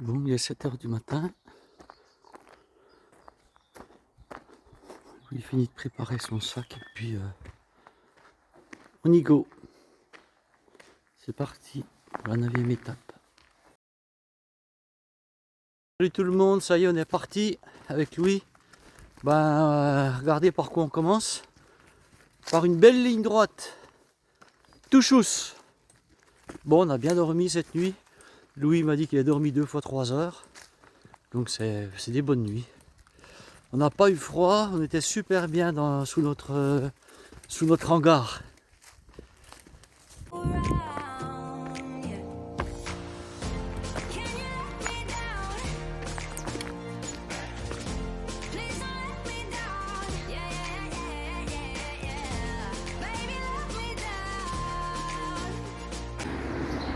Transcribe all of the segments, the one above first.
Bon, il est 7 h du matin. Il finit de préparer son sac et puis on y go. C'est parti pour la 9e étape. Salut tout le monde, ça y est, on est parti avec Louis. Regardez par quoi on commence. Par une belle ligne droite. Tout chousse. Bon, on a bien dormi cette nuit. Louis m'a dit qu'il a dormi 2 fois 3 heures. Donc c'est des bonnes nuits. On n'a pas eu froid, on était super bien sous notre hangar.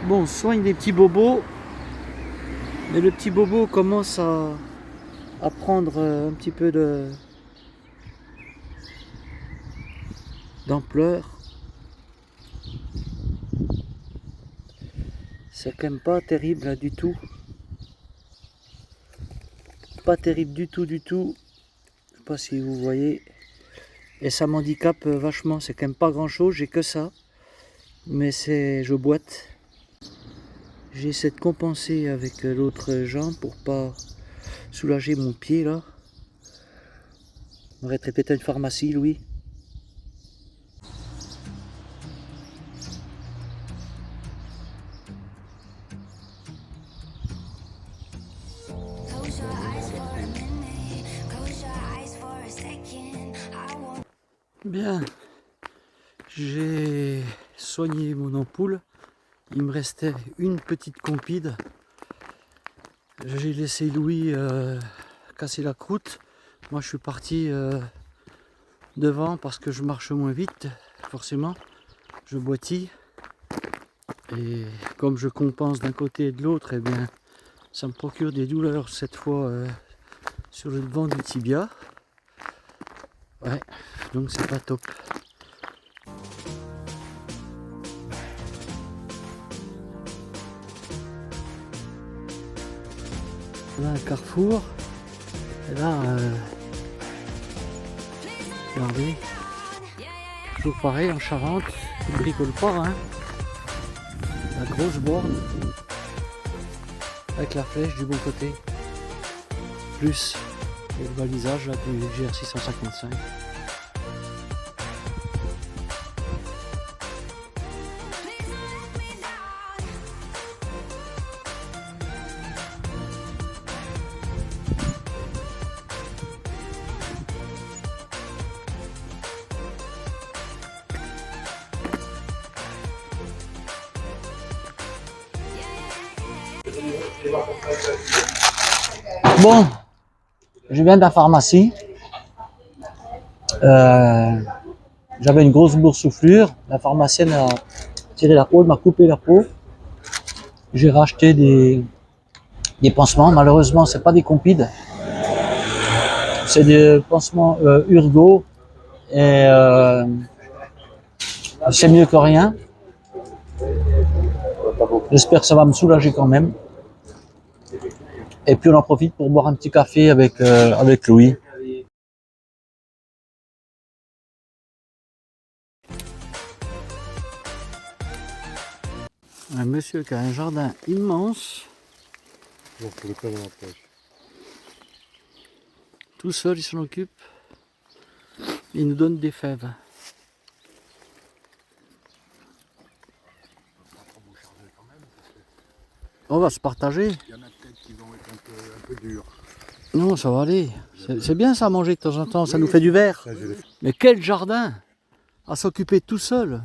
Bon, on soigne les petits bobos, mais le petit bobo commence à prendre un petit peu d'ampleur. C'est quand même pas terrible là, du tout. Pas terrible du tout. Je sais pas si vous voyez. Et ça m'handicape vachement. C'est quand même pas grand chose, j'ai que ça. Mais je boite. J'essaie de compenser avec l'autre jambe pour pas soulager mon pied là. On aurait peut-être une pharmacie, Louis. Bien, j'ai soigné mon ampoule. Il me restait une petite compide. J'ai laissé Louis casser la croûte. Moi je suis parti devant parce que je marche moins vite, forcément. Je boitille. Et comme je compense d'un côté et de l'autre, eh bien, ça me procure des douleurs cette fois sur le devant du tibia. Ouais, donc c'est pas top. Là un carrefour. Et là, regardez, toujours pareil en Charente, tu ne bricoles pas, hein. La grosse borne avec la flèche du bon côté, plus le balisage là, du GR655. Bon, je viens de la pharmacie. J'avais une grosse boursouflure. La pharmacienne a tiré la peau, elle m'a coupé la peau. J'ai racheté des pansements. Malheureusement, c'est pas des compides. C'est des pansements Urgo. Et c'est mieux que rien. J'espère que ça va me soulager quand même. Et puis on en profite pour boire un petit café avec Louis. Un monsieur qui a un jardin immense. Tout seul, il s'en occupe. Il nous donne des fèves. On va se partager. Il y en a peut-être qui vont être un peu durs. Non, ça va aller. C'est bien ça à manger de temps en temps, ça nous fait du verre. Mais quel jardin à s'occuper tout seul.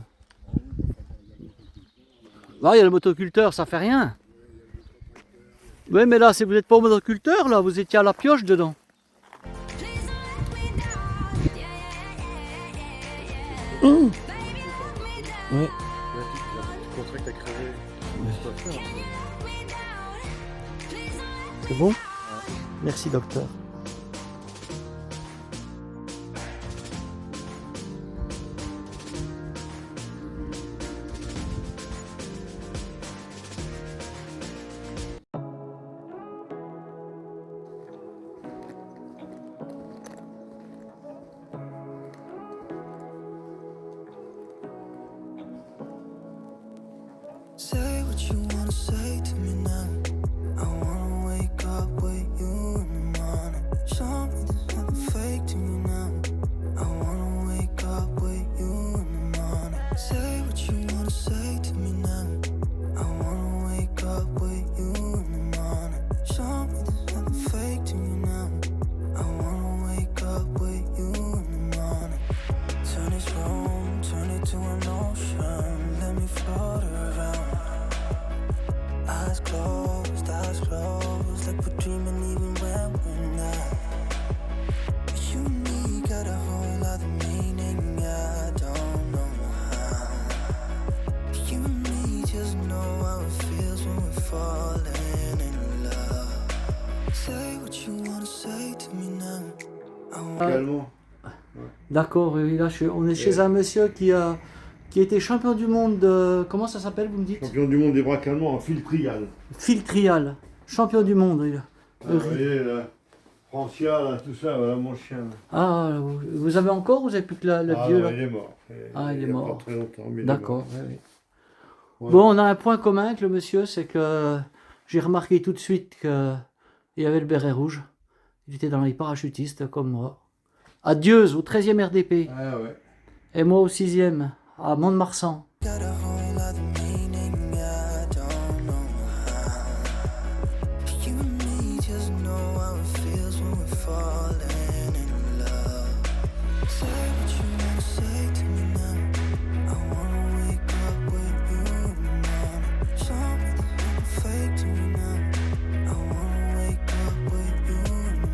Là, il y a le motoculteur, ça fait rien. Oui, mais là, vous n'êtes pas au motoculteur, là, vous étiez à la pioche dedans. Mmh. Oui. C'est bon? Merci, docteur. what you wanna say to me now. I wanna wake up with you in the morning. Show me there's nothing fake to me now. I wanna wake up with you in the morning. Say what you wanna say to me now. I wanna wake up with you in the morning. Show me there's nothing fake to me now. I wanna wake up with you in the morning. Turn this room, turn it to an ocean. Let me float around. Eyes closed, like we're dreaming even when we're not. But you and me got a whole other meaning, I don't know how. You and me just know how it feels when we're falling in love. Say what you wanna say to me now. I wanna Calmement. D'accord, oui, là, on est chez un monsieur qui a été champion du monde de... Comment ça s'appelle, vous me dites? Champion du monde des bras allemands en fil trial. Fil trial. Champion du monde, il a. Vous voyez là, Francia, là, tout ça, voilà mon chien. Là. Ah, vous avez encore ou vous avez plus que le vieux là? Il est mort. Il est y a mort. pas très longtemps, mais il est D'accord, mort. oui, oui. Ouais. Bon, on a un point commun avec le monsieur, c'est que j'ai remarqué tout de suite qu'il y avait le béret rouge. Il était dans les parachutistes comme moi. À Dieuze, au 13e RDP. Ah ouais. Et moi au 6e, à Mont-de-Marsan. got a whole other meaning, I don't know how. You and me just know how it feels when we're falling in love. Say what you wanna say to me now. I wanna wake up with you in the morning. Show me there's nothing fake to me now. I wanna wake up with you in the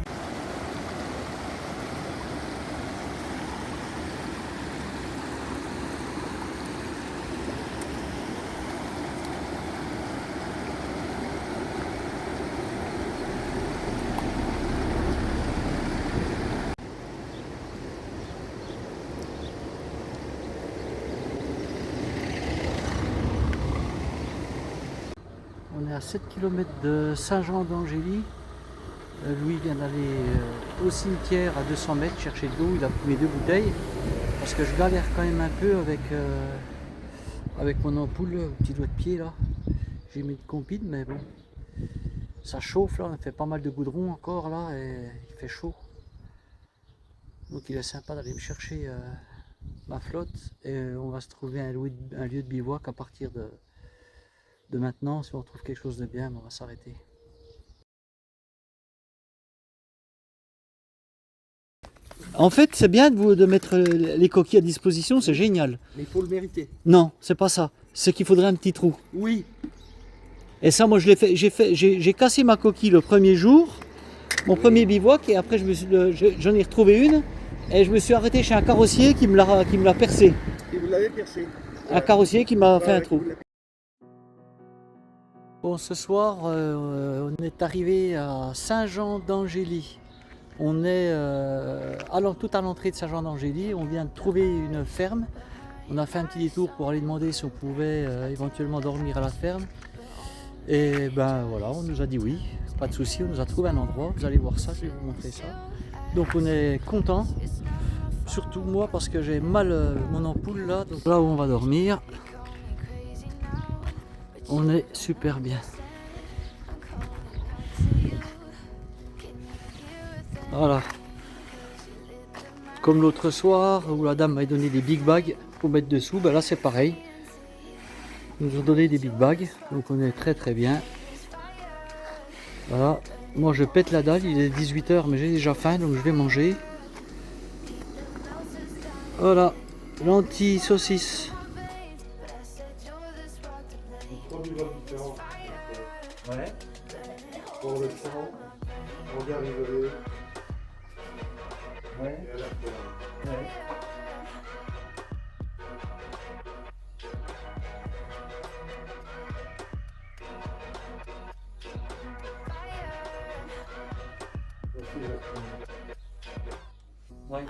On est à 7 km de Saint-Jean-d'Angély. Louis vient d'aller au cimetière à 200 mètres chercher de l'eau. Il a pris mes 2 bouteilles. Parce que je galère quand même un peu avec mon ampoule, le petit doigt de pied là. J'ai mis de compide, mais bon. Ça chauffe là, on a fait pas mal de goudron encore là et il fait chaud. Donc il est sympa d'aller me chercher ma flotte et on va se trouver un lieu de bivouac à partir de maintenant. Si on trouve quelque chose de bien, on va s'arrêter. En fait, c'est bien de mettre les coquilles à disposition, c'est génial. Mais il faut le mériter. Non, c'est pas ça. C'est qu'il faudrait un petit trou. Oui. Et ça, moi, je l'ai fait. J'ai cassé ma coquille le premier jour, mon premier bivouac, et après, j'en ai retrouvé une, et je me suis arrêté chez un carrossier qui me l'a percé. Et vous l'avez percé. Un carrossier qui m'a fait un Ouais, trou. vous l'avez- Bon, ce soir, on est arrivé à Saint-Jean-d'Angély. On est tout à l'entrée de Saint-Jean-d'Angély. On vient de trouver une ferme. On a fait un petit détour pour aller demander si on pouvait éventuellement dormir à la ferme. Et ben voilà, on nous a dit oui, pas de souci, on nous a trouvé un endroit. Vous allez voir ça, je vais vous montrer ça. Donc on est content, surtout moi parce que j'ai mal mon ampoule là. Donc là où on va dormir, on est super bien. Voilà. Comme l'autre soir où la dame m'a donné des big bags pour mettre dessous, ben là c'est pareil. Ils nous ont donné des big bags, donc on est très très bien. Voilà. Moi je pète la dalle, il est 18 h mais j'ai déjà faim donc je vais manger. Voilà, lentilles, saucisses. Ouais. Pour le sang, on vient rigoler. Ouais. Et à la fin. Ouais. Ouais.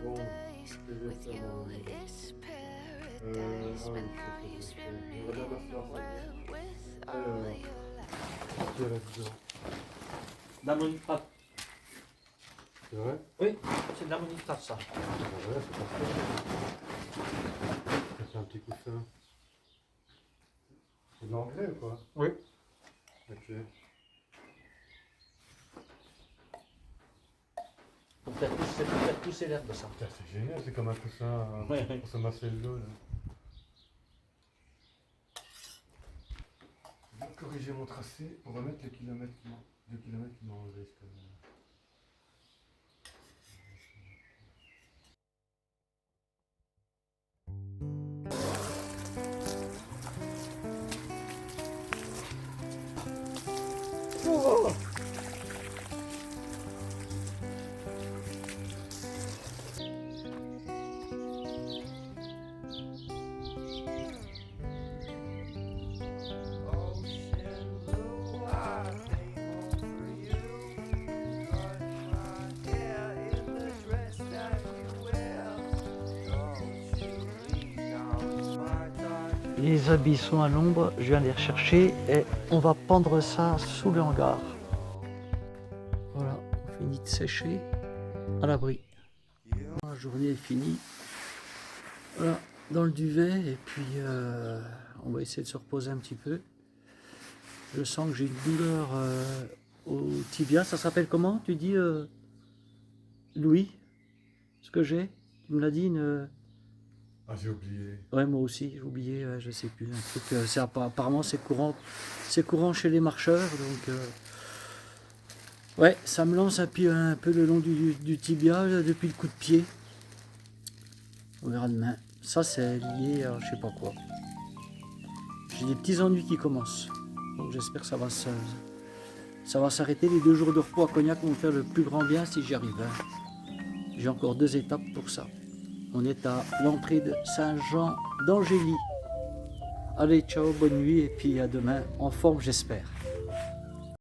Bon, je vais faire mon... on va d'abord faire ça. Alors, qu'est-ce qu'il y a là-dedans? L'ammonitrate. C'est vrai? Oui, c'est de l'ammonitrate ça. Ah ouais, c'est parfait. Ça fait un petit coussin. C'est de l'engrais ou quoi? Oui. Ok. Pour faire pousser l'herbe, ça. Putain, c'est génial, c'est comme un coussin Ouais. pour se masser le dos. Là. Je vais corriger mon tracé pour remettre les kilomètres qui m'ont enlevé. C'est comme... Les habits sont à l'ombre, je viens les rechercher et on va pendre ça sous le hangar. Voilà, on finit de sécher à l'abri. La journée est finie. Voilà, dans le duvet et puis on va essayer de se reposer un petit peu. Je sens que j'ai une douleur au tibia. Ça s'appelle comment, tu dis, Louis? Ce que j'ai? Tu me l'as dit, une... Ah, j'ai oublié. Ouais, moi aussi, j'ai oublié, je sais plus. Un truc, apparemment, c'est courant chez les marcheurs. Donc, ouais, ça me lance un peu le long du tibia depuis le coup de pied. On verra demain. Ça, c'est lié à je sais pas quoi. J'ai des petits ennuis qui commencent. Donc, j'espère que ça va s'arrêter. Les 2 jours de repos à Cognac vont me faire le plus grand bien si j'y arrive. Hein. J'ai encore 2 étapes pour ça. On est à l'entrée de Saint-Jean d'Angély. Allez, ciao, bonne nuit et puis à demain, en forme j'espère.